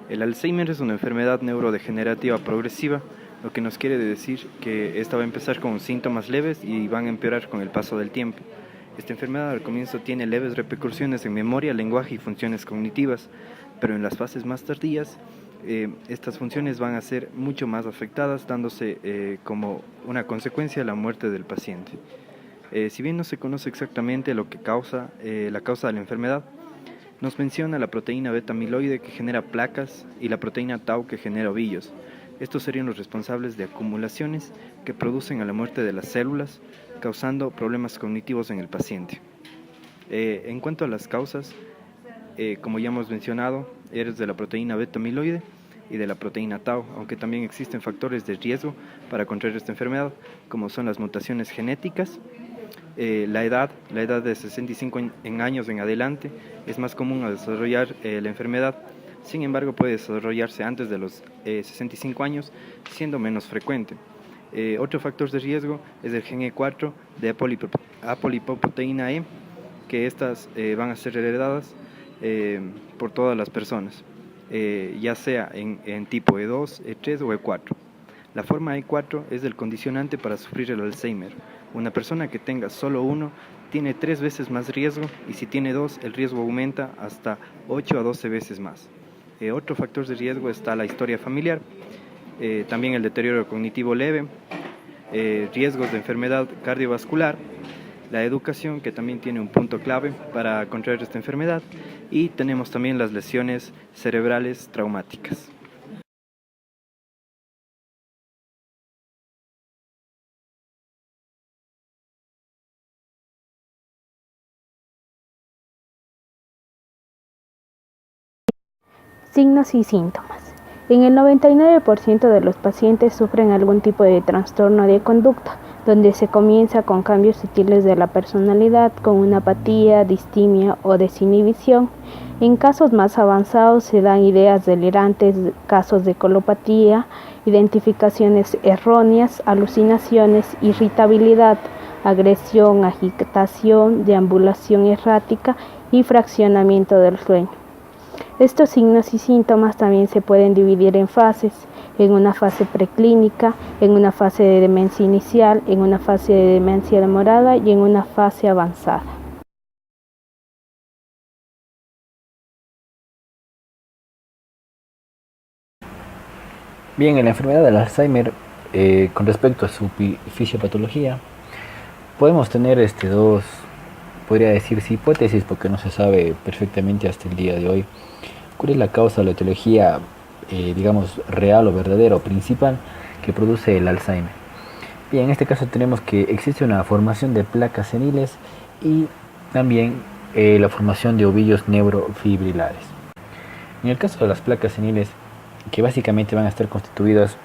El Alzheimer es una enfermedad neurodegenerativa progresiva, lo que nos quiere decir que esta va a empezar con síntomas leves y van a empeorar con el paso del tiempo. Esta enfermedad al comienzo tiene leves repercusiones en memoria, lenguaje y funciones cognitivas, pero en las fases más tardías estas funciones van a ser mucho más afectadas, dándose como una consecuencia la muerte del paciente. Si bien no se conoce exactamente lo que causa la causa de la enfermedad, nos menciona la proteína beta-amiloide que genera placas y la proteína tau que genera ovillos. Estos serían los responsables de acumulaciones que producen a la muerte de las células, causando problemas cognitivos en el paciente. En cuanto a las causas, como ya hemos mencionado, eres de la proteína beta-amiloide y de la proteína tau, aunque también existen factores de riesgo para contraer esta enfermedad, como son las mutaciones genéticas. La edad de 65 años en adelante es más común a desarrollar la enfermedad. Sin embargo, puede desarrollarse antes de los 65 años, siendo menos frecuente. Otro factor de riesgo es el gen E4 de apolipoproteína E, que estas van a ser heredadas por todas las personas, ya sea en tipo E2, E3 o E4. La forma E4 es el condicionante para sufrir el Alzheimer. Una persona que tenga solo uno tiene 3 veces más riesgo y si tiene 2 el riesgo aumenta hasta 8 a 12 veces más. Otro factor de riesgo está la historia familiar, también el deterioro cognitivo leve, riesgos de enfermedad cardiovascular, la educación que también tiene un punto clave para contraer esta enfermedad y tenemos también las lesiones cerebrales traumáticas. Signos y síntomas. En el 99% de los pacientes sufren algún tipo de trastorno de conducta, donde se comienza con cambios sutiles de la personalidad, con una apatía, distimia o desinhibición. En casos más avanzados se dan ideas delirantes, casos de colopatía, identificaciones erróneas, alucinaciones, irritabilidad, agresión, agitación, deambulación errática y fraccionamiento del sueño. Estos signos y síntomas también se pueden dividir en fases, en una fase preclínica, en una fase de demencia inicial, en una fase de demencia demorada y en una fase avanzada. Bien, en la enfermedad del Alzheimer, con respecto a su fisiopatología, podemos tener dos, podría decirse, hipótesis, porque no se sabe perfectamente hasta el día de hoy cuál es la causa o la etiología, digamos, real o verdadera o principal que produce el Alzheimer. Bien, en este caso tenemos que existe una formación de placas seniles y también la formación de ovillos neurofibrilares. En el caso de las placas seniles, que básicamente van a estar constituidas,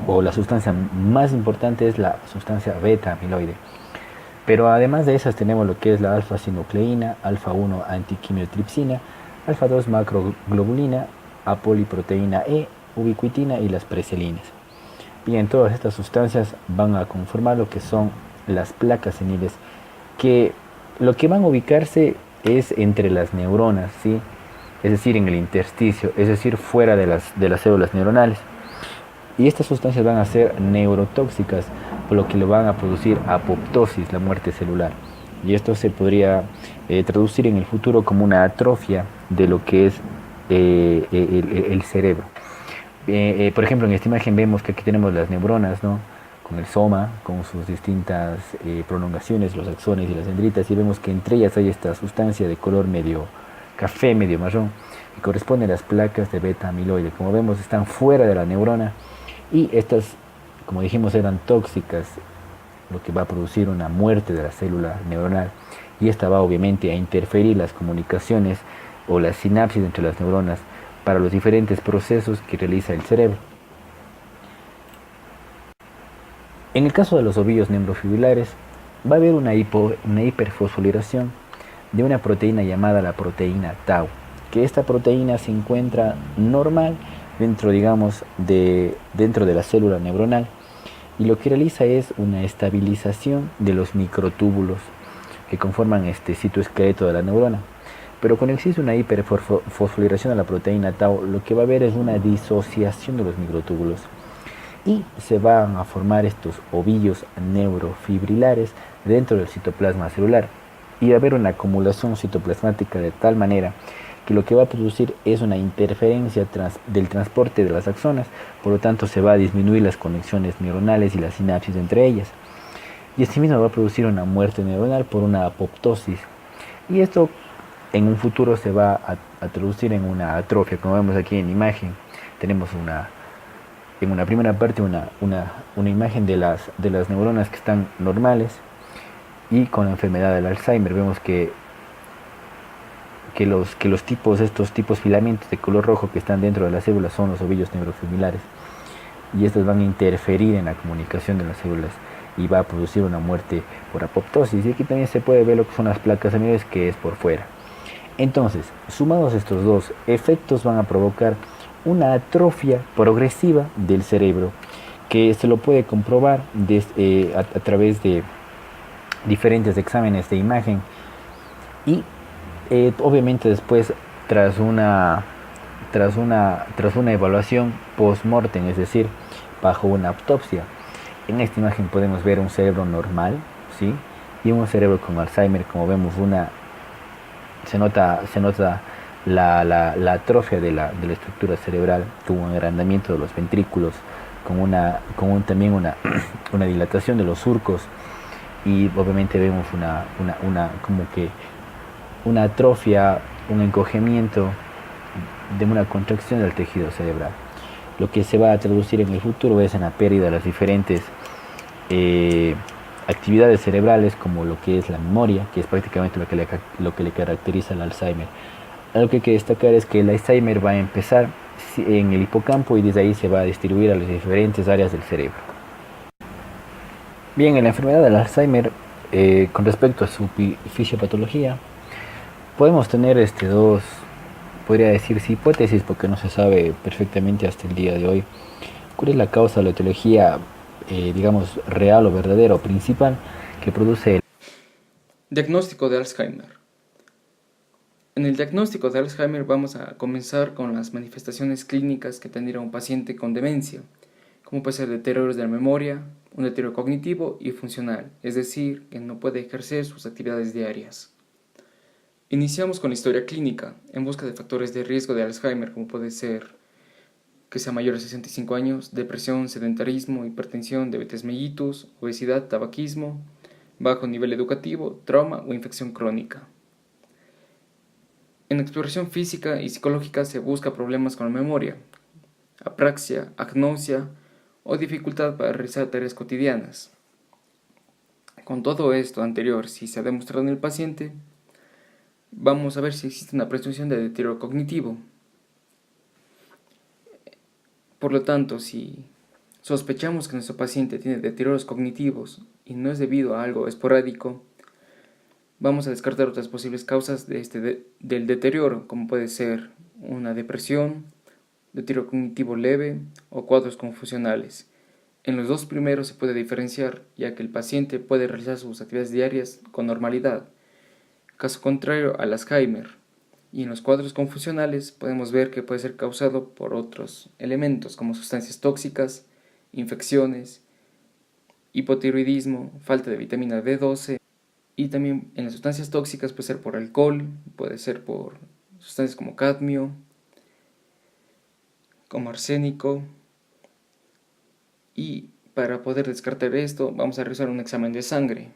o la sustancia más importante es la sustancia beta-amiloide. Pero además de esas tenemos lo que es la alfa-sinucleína, alfa-1 antiquimiotripsina, alfa-2 macroglobulina, apoliproteína E, ubiquitina y las preselinas. Bien, todas estas sustancias van a conformar lo que son las placas seniles, que lo que van a ubicarse es entre las neuronas, ¿sí? Es decir, en el intersticio, es decir, fuera de las células neuronales. Y estas sustancias van a ser neurotóxicas, por lo que le van a producir apoptosis, la muerte celular. Y esto se podría traducir en el futuro como una atrofia de lo que es el cerebro. Por ejemplo, en esta imagen vemos que aquí tenemos las neuronas, ¿no? Con el soma, con sus distintas prolongaciones, los axones y las dendritas, y vemos que entre ellas hay esta sustancia de color medio café, medio marrón, que corresponde a las placas de beta-amiloide. Como vemos, están fuera de la neurona y estas, como dijimos, eran tóxicas, lo que va a producir una muerte de la célula neuronal, y esta va obviamente a interferir las comunicaciones o las sinapsis entre las neuronas para los diferentes procesos que realiza el cerebro. En el caso de los ovillos neurofibrilares, va a haber una hiperfosforilación de una proteína llamada la proteína tau, que esta proteína se encuentra normal dentro, digamos, dentro de la célula neuronal, y lo que realiza es una estabilización de los microtúbulos que conforman este citoesqueleto de la neurona. Pero cuando existe una hiperfosforilación de la proteína tau, lo que va a haber es una disociación de los microtúbulos y se van a formar estos ovillos neurofibrilares dentro del citoplasma celular y va a haber una acumulación citoplasmática de tal manera que lo que va a producir es una interferencia del transporte de las axonas, por lo tanto se va a disminuir las conexiones neuronales y las sinapsis entre ellas. Y asimismo va a producir una muerte neuronal por una apoptosis. Y esto en un futuro se va a traducir en una atrofia, como vemos aquí en imagen. Tenemos en una primera parte una imagen de las neuronas que están normales, y con la enfermedad del Alzheimer vemos que estos tipos filamentos de color rojo que están dentro de las células son los ovillos neurofibrilares, y estos van a interferir en la comunicación de las células y va a producir una muerte por apoptosis. Y aquí también se puede ver lo que son las placas amiloides, que es por fuera. Entonces, sumados estos dos efectos, van a provocar una atrofia progresiva del cerebro, que se lo puede comprobar a través de diferentes exámenes de imagen y obviamente después tras una evaluación post-mortem, es decir, bajo una autopsia. En esta imagen podemos ver un cerebro normal, ¿sí? Y un cerebro con Alzheimer. Como vemos, se nota la atrofia de la estructura cerebral, con un agrandamiento de los ventrículos, también una dilatación de los surcos, y obviamente vemos una atrofia, un encogimiento de una contracción del tejido cerebral. Lo que se va a traducir en el futuro es en la pérdida de las diferentes actividades cerebrales, como lo que es la memoria, que es prácticamente lo que le caracteriza al Alzheimer. Algo que hay que destacar es que el Alzheimer va a empezar en el hipocampo y desde ahí se va a distribuir a las diferentes áreas del cerebro. Bien, en la enfermedad del Alzheimer, con respecto a su fisiopatología, podemos tener podría decirse hipótesis, porque no se sabe perfectamente hasta el día de hoy cuál es la causa de la etiología, digamos, real o verdadera o principal que produce el diagnóstico de Alzheimer. En el diagnóstico de Alzheimer vamos a comenzar con las manifestaciones clínicas que tendría un paciente con demencia, como puede ser deterioros de la memoria, un deterioro cognitivo y funcional, es decir, que no puede ejercer sus actividades diarias. Iniciamos con la historia clínica, en busca de factores de riesgo de Alzheimer, como puede ser que sea mayor de 65 años, depresión, sedentarismo, hipertensión, diabetes mellitus, obesidad, tabaquismo, bajo nivel educativo, trauma o infección crónica. En exploración física y psicológica se busca problemas con la memoria, apraxia, agnosia o dificultad para realizar tareas cotidianas. Con todo esto anterior, si se ha demostrado en el paciente, vamos a ver si existe una presunción de deterioro cognitivo. Por lo tanto, si sospechamos que nuestro paciente tiene deterioros cognitivos y no es debido a algo esporádico, vamos a descartar otras posibles causas del deterioro, como puede ser una depresión, deterioro cognitivo leve o cuadros confusionales. En los dos primeros se puede diferenciar, ya que el paciente puede realizar sus actividades diarias con normalidad, caso contrario al Alzheimer. Y en los cuadros confusionales podemos ver que puede ser causado por otros elementos como sustancias tóxicas, infecciones, hipotiroidismo, falta de vitamina B12, y también en las sustancias tóxicas puede ser por alcohol, puede ser por sustancias como cadmio, como arsénico. Y para poder descartar esto vamos a realizar un examen de sangre,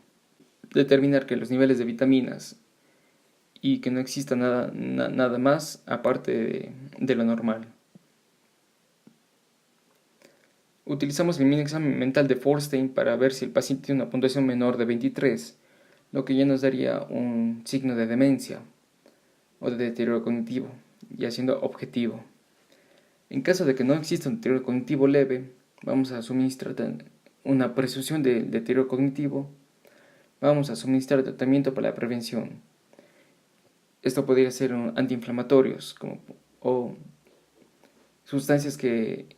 determinar que los niveles de vitaminas y que no exista nada más aparte de lo normal. Utilizamos el mini examen mental de Feinstein para ver si el paciente tiene una puntuación menor de 23, lo que ya nos daría un signo de demencia o de deterioro cognitivo, ya siendo objetivo. En caso de que no exista un deterioro cognitivo leve, vamos a suministrar una presunción de deterioro cognitivo, vamos a suministrar tratamiento para la prevención. Esto podría ser antiinflamatorios o sustancias que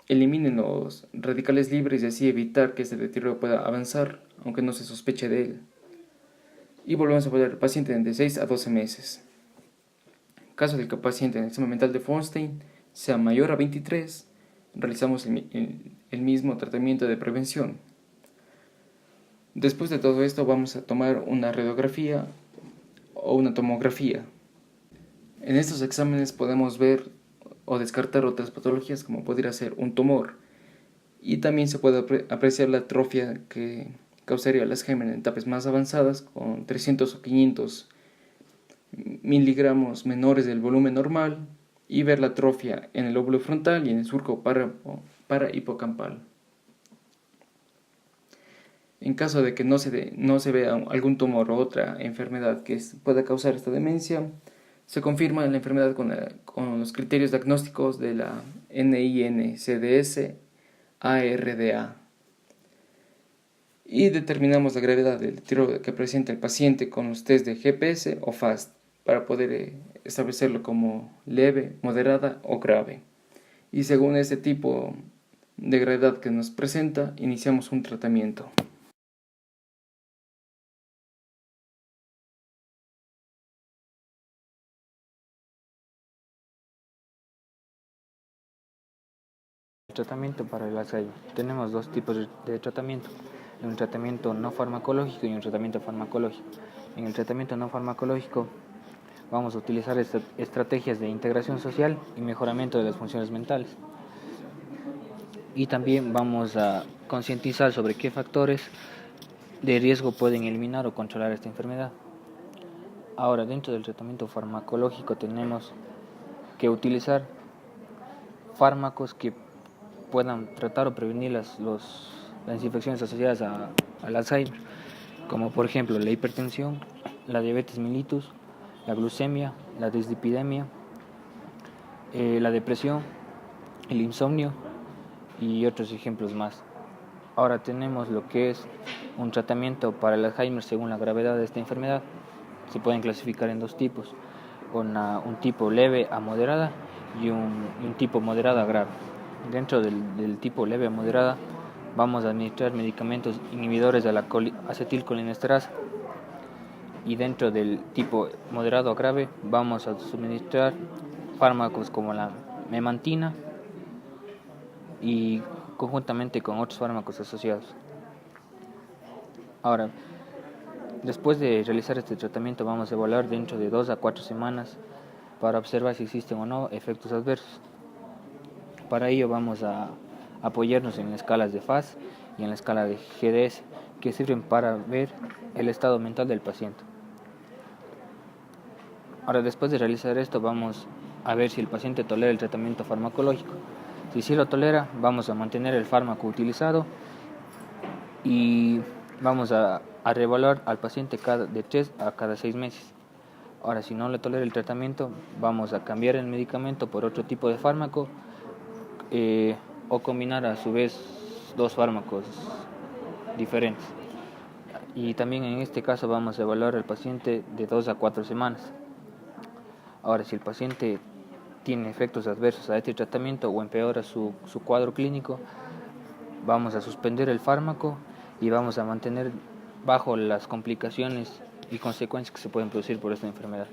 eliminen los radicales libres y así evitar que este deterioro pueda avanzar, aunque no se sospeche de él. Y volvemos a poner al paciente de 6 a 12 meses. caso de que el paciente en el examen mental de Feinstein sea mayor a 23, realizamos el mismo tratamiento de prevención. Después de todo esto vamos a tomar una radiografía o una tomografía. En estos exámenes podemos ver o descartar otras patologías como podría ser un tumor, y también se puede apreciar la atrofia que causaría el Alzheimer en etapas más avanzadas con 300 o 500 miligramos menores del volumen normal, y ver la atrofia en el lóbulo frontal y en el surco parahipocampal. En caso de que no se vea algún tumor o otra enfermedad que pueda causar esta demencia, se confirma la enfermedad con los criterios diagnósticos de la NIN-CDS-ARDA, y determinamos la gravedad del deterioro que presenta el paciente con los test de GPS o FAST para poder establecerlo como leve, moderada o grave. Y según este tipo de gravedad que nos presenta, iniciamos un tratamiento. Tratamiento para el Alzheimer. Tenemos dos tipos de tratamiento: un tratamiento no farmacológico y un tratamiento farmacológico. En el tratamiento no farmacológico vamos a utilizar estrategias de integración social y mejoramiento de las funciones mentales. Y también vamos a concientizar sobre qué factores de riesgo pueden eliminar o controlar esta enfermedad. Ahora, dentro del tratamiento farmacológico tenemos que utilizar fármacos que puedan tratar o prevenir las infecciones asociadas al Alzheimer, como por ejemplo la hipertensión, la diabetes mellitus, la glucemia, la dislipidemia, la depresión, el insomnio y otros ejemplos más. Ahora tenemos lo que es un tratamiento para el Alzheimer según la gravedad de esta enfermedad. Se pueden clasificar en dos tipos: un tipo leve a moderada y un tipo moderada a grave. Dentro del tipo leve a moderada vamos a administrar medicamentos inhibidores de la acetilcolinesterasa, y dentro del tipo moderado a grave vamos a suministrar fármacos como la memantina y conjuntamente con otros fármacos asociados. Ahora, después de realizar este tratamiento vamos a evaluar dentro de 2 a 4 semanas para observar si existen o no efectos adversos. Para ello vamos a apoyarnos en escalas de FAS y en la escala de GDS, que sirven para ver el estado mental del paciente. Ahora, después de realizar esto, vamos a ver si el paciente tolera el tratamiento farmacológico. Si sí lo tolera, vamos a mantener el fármaco utilizado y vamos a reevaluar al paciente de 3 a cada 6 meses. Ahora, si no le tolera el tratamiento, vamos a cambiar el medicamento por otro tipo de fármaco, o combinar a su vez dos fármacos diferentes. Y también en este caso vamos a evaluar al paciente de 2 a 4 semanas. Ahora, si el paciente tiene efectos adversos a este tratamiento o empeora su cuadro clínico, vamos a suspender el fármaco y vamos a mantener bajo las complicaciones y consecuencias que se pueden producir por esta enfermedad.